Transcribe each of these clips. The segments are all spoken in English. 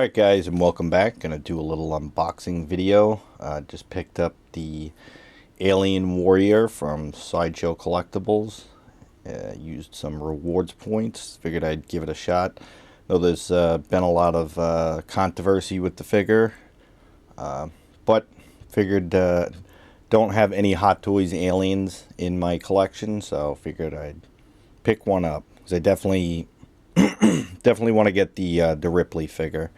Alright guys, and welcome back. Gonna do a little unboxing video. Just picked up the Alien Warrior from Sideshow Collectibles. Used some rewards points. Figured I'd give it a shot. Know there's been a lot of controversy with the figure. But figured don't have any Hot Toys aliens in my collection, so figured I'd pick one up. Because I definitely want to get the Ripley figure.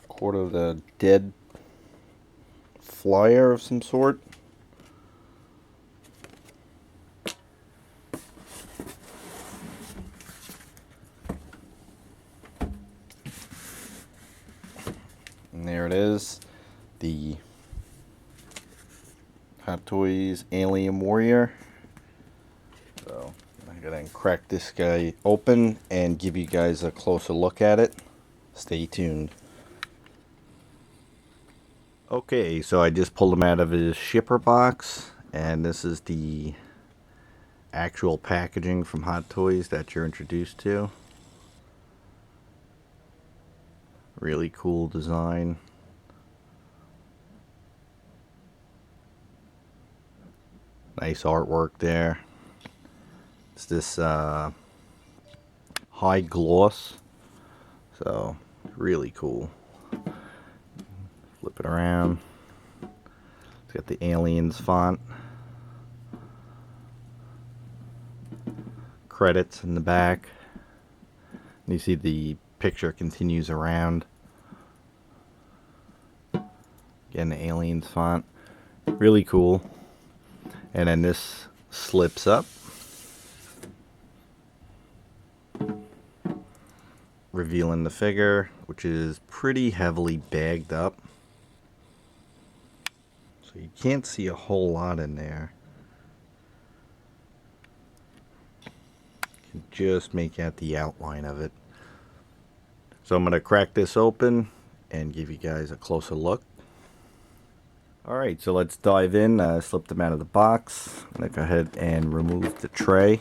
Quarter of the dead flyer of some sort. And there it is, the Hot Toys Alien Warrior. So I'm gonna crack this guy open and give you guys a closer look at it. Stay tuned. Okay, so I just pulled him out of his shipper box, and this is the actual packaging from Hot Toys that you're introduced to. Really cool design. Nice artwork there. It's this high gloss, so really cool. Flip it around. It's got the Aliens font. Credits in the back. And you see the picture continues around. Again, the Aliens font. Really cool. And then this slips up, revealing the figure, which is pretty heavily bagged up. So you can't see a whole lot in there. You can just make out the outline of it. So I'm going to crack this open and give you guys a closer look. Alright, so let's dive in. Slip them out of the box. I'm going to go ahead and remove the tray.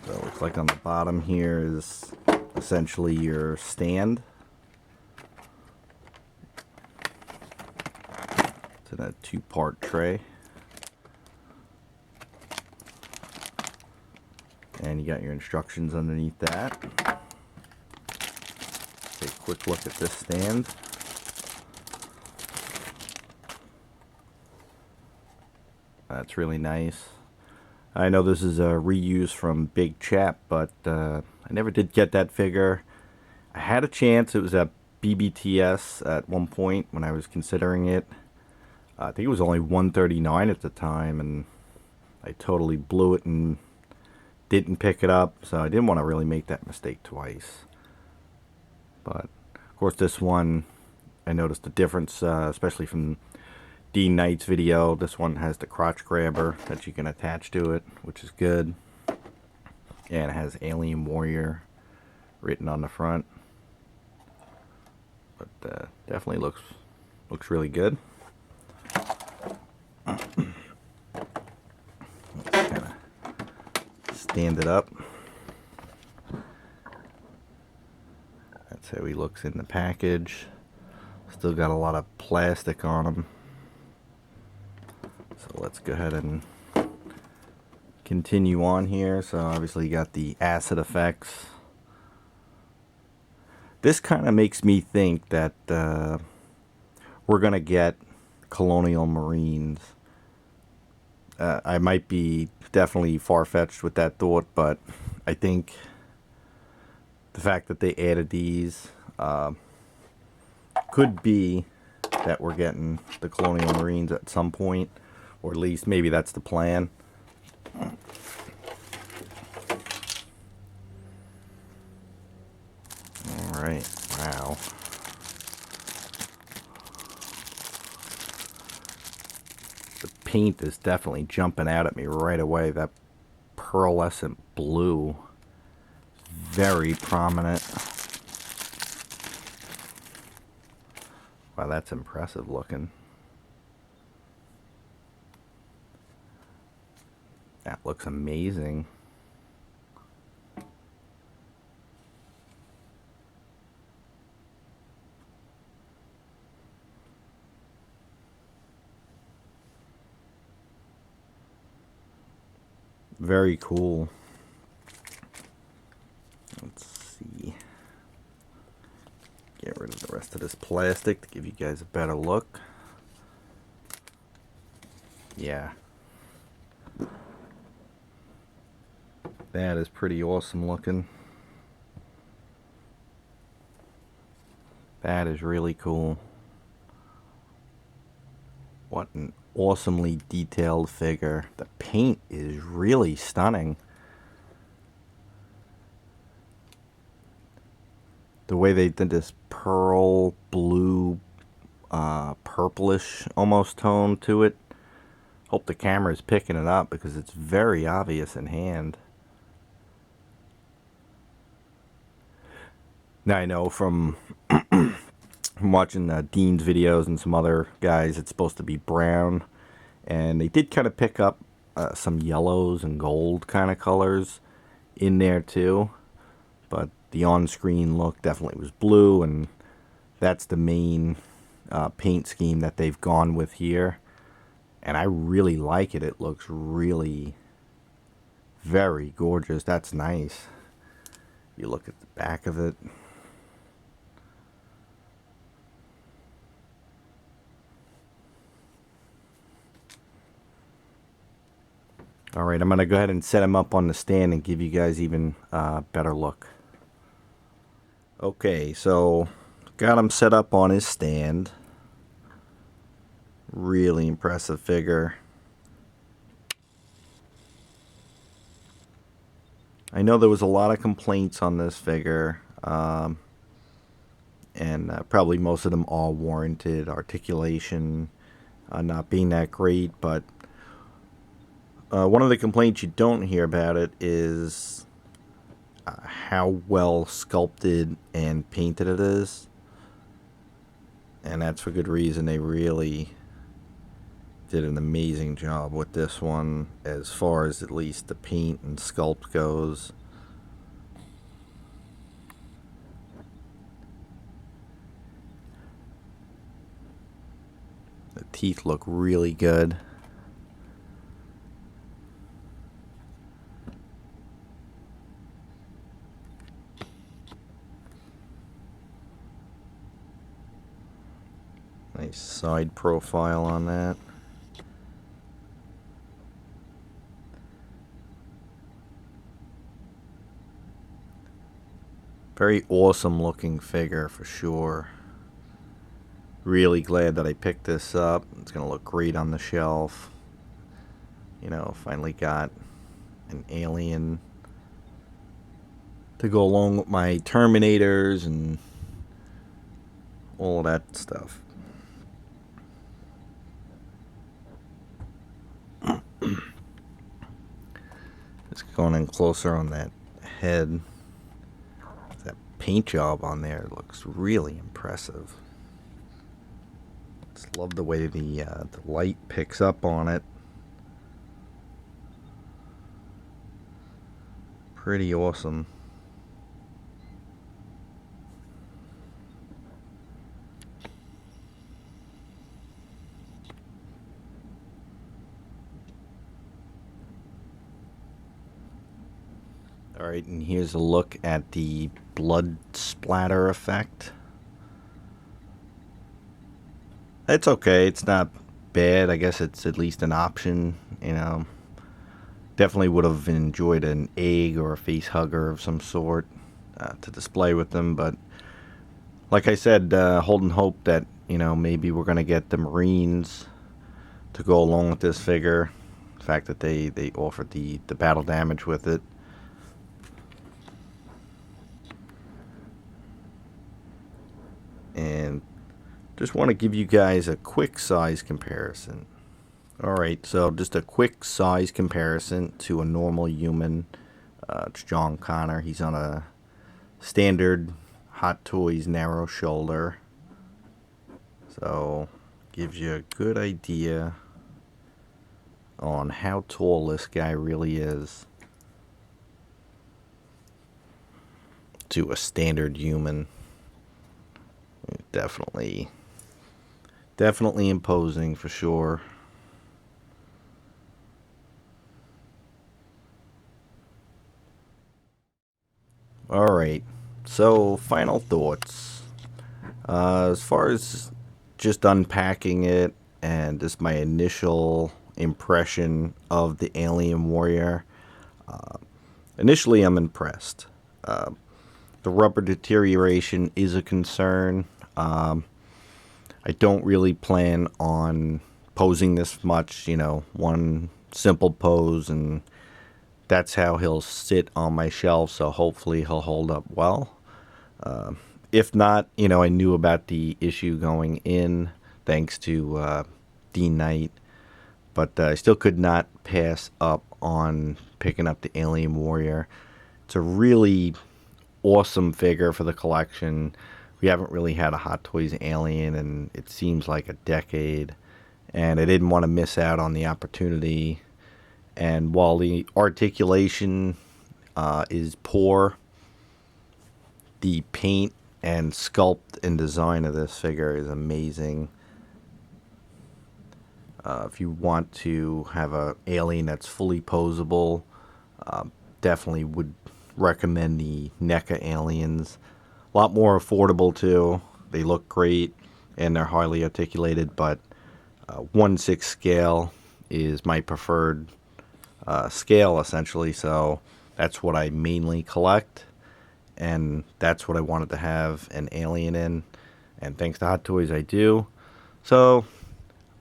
So it looks like on the bottom here is essentially your stand. It's in a two-part tray. And you got your instructions underneath that. Take a quick look at this stand. That's really nice. I know this is a reuse from Big Chap, but I never did get that figure. I had a chance. It was at BBTS at one point when I was considering it. I think it was only $139 at the time, and I totally blew it and didn't pick it up, so I didn't want to really make that mistake twice. But of course this one, I noticed the difference, especially from Dean Knight's video. This one has the crotch grabber that you can attach to it, which is good. And it has Alien Warrior written on the front. But definitely looks really good. Stand it up. That's how he looks in the package. Still got a lot of plastic on him. So let's go ahead and continue on here. So obviously you got the acid effects. This kind of makes me think that we're gonna get Colonial Marines. I might be definitely far-fetched with that thought, but I think the fact that they added these could be that we're getting the Colonial Marines at some point, or at least maybe that's the plan. Alright, wow. The paint is definitely jumping out at me right away. That pearlescent blue, very prominent. Wow, that's impressive looking. That looks amazing. Very cool. Let's see. Get rid of the rest of this plastic to give you guys a better look. Yeah. That is pretty awesome looking. That is really cool. What an awesomely detailed figure. The paint is really stunning. The way they did this pearl blue, purplish almost tone to it. Hope the camera is picking it up because it's very obvious in hand. Now I know from watching Dean's videos and some other guys, it's supposed to be brown, and they did kind of pick up some yellows and gold kind of colors in there too, but the on-screen look definitely was blue, and that's the main paint scheme that they've gone with here, and I really like it. It looks really very gorgeous. That's nice. You look at the back of it. Alright, I'm going to go ahead and set him up on the stand and give you guys even a better look. Okay, so got him set up on his stand. Really impressive figure. I know there was a lot of complaints on this figure, and probably most of them all warranted. Articulation not being that great, but one of the complaints you don't hear about it is how well sculpted and painted it is. And that's for good reason. They really did an amazing job with this one as far as at least the paint and sculpt goes. The teeth look really good. Nice side profile on that. Very awesome looking figure for sure. Really glad that I picked this up. It's going to look great on the shelf. You know, finally got an alien to go along with my Terminators and all of that stuff. Just going in closer on that head. That paint job on there looks really impressive. Just love the way the light picks up on it. Pretty awesome. Alright, and here's a look at the blood splatter effect. It's okay, it's not bad. I guess it's at least an option, you know. Definitely would have enjoyed an egg or a face hugger of some sort to display with them, but like I said, holding hope that, you know, maybe we're going to get the Marines to go along with this figure. The fact that they offered the battle damage with it. And just want to give you guys a quick size comparison. Alright, so just a quick size comparison to a normal human. It's John Connor. He's on a standard Hot Toys narrow shoulder. So, gives you a good idea on how tall this guy really is to a standard human. Definitely imposing for sure. Alright, so final thoughts. As far as just unpacking it and just my initial impression of the Alien Warrior, initially I'm impressed. The rubber deterioration is a concern. I don't really plan on posing this much, you know, one simple pose, and that's how he'll sit on my shelf, so hopefully he'll hold up well. If not, you know, I knew about the issue going in, thanks to Dean Knight, but I still could not pass up on picking up the Alien Warrior. It's a really awesome figure for the collection. We haven't really had a Hot Toys Alien in, it seems like, a decade, and I didn't want to miss out on the opportunity. And while the articulation is poor, the paint and sculpt and design of this figure is amazing. If you want to have a alien that's fully posable, definitely would recommend the NECA aliens. A lot more affordable too. They look great and they're highly articulated, but 1/6 scale is my preferred scale essentially, so that's what I mainly collect, and that's what I wanted to have an alien in, and thanks to Hot Toys I do. So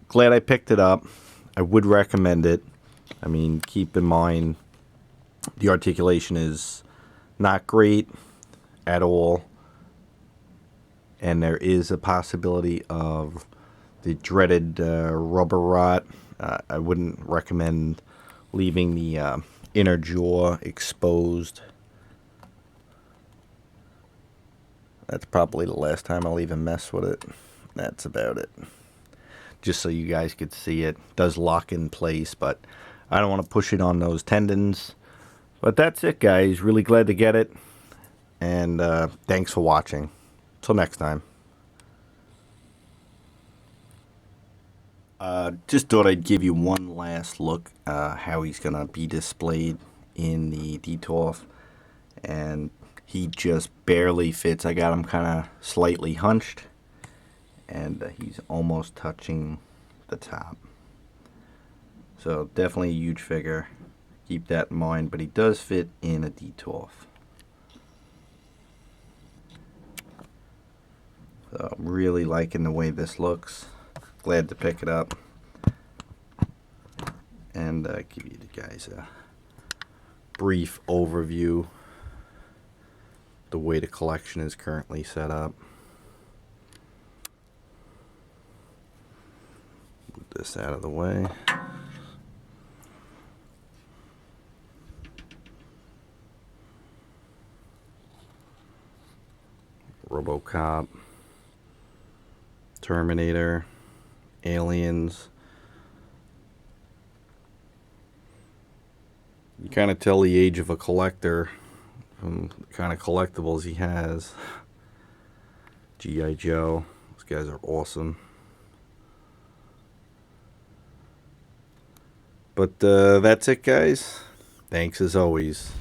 glad I picked it up. I would recommend it. I mean, keep in mind the articulation is not great at all, and there is a possibility of the dreaded rubber rot. I wouldn't recommend leaving the inner jaw exposed. That's probably the last time I'll even mess with it. That's about it. Just so you guys could see it. It does lock in place, but I don't want to push it on those tendons. But that's it, guys. Really glad to get it. And thanks for watching. Till next time. Just thought I'd give you one last look how he's going to be displayed in the DTOF. And he just barely fits. I got him kind of slightly hunched. And he's almost touching the top. So definitely a huge figure. Keep that in mind. But he does fit in a DTOF. So I'm really liking the way this looks. Glad to pick it up. And give you guys a brief overview the way the collection is currently set up. Move this out of the way. RoboCop, Terminator, Aliens. You kind of tell the age of a collector from the kind of collectibles he has. G.I. Joe. Those guys are awesome. But that's it, guys. Thanks as always.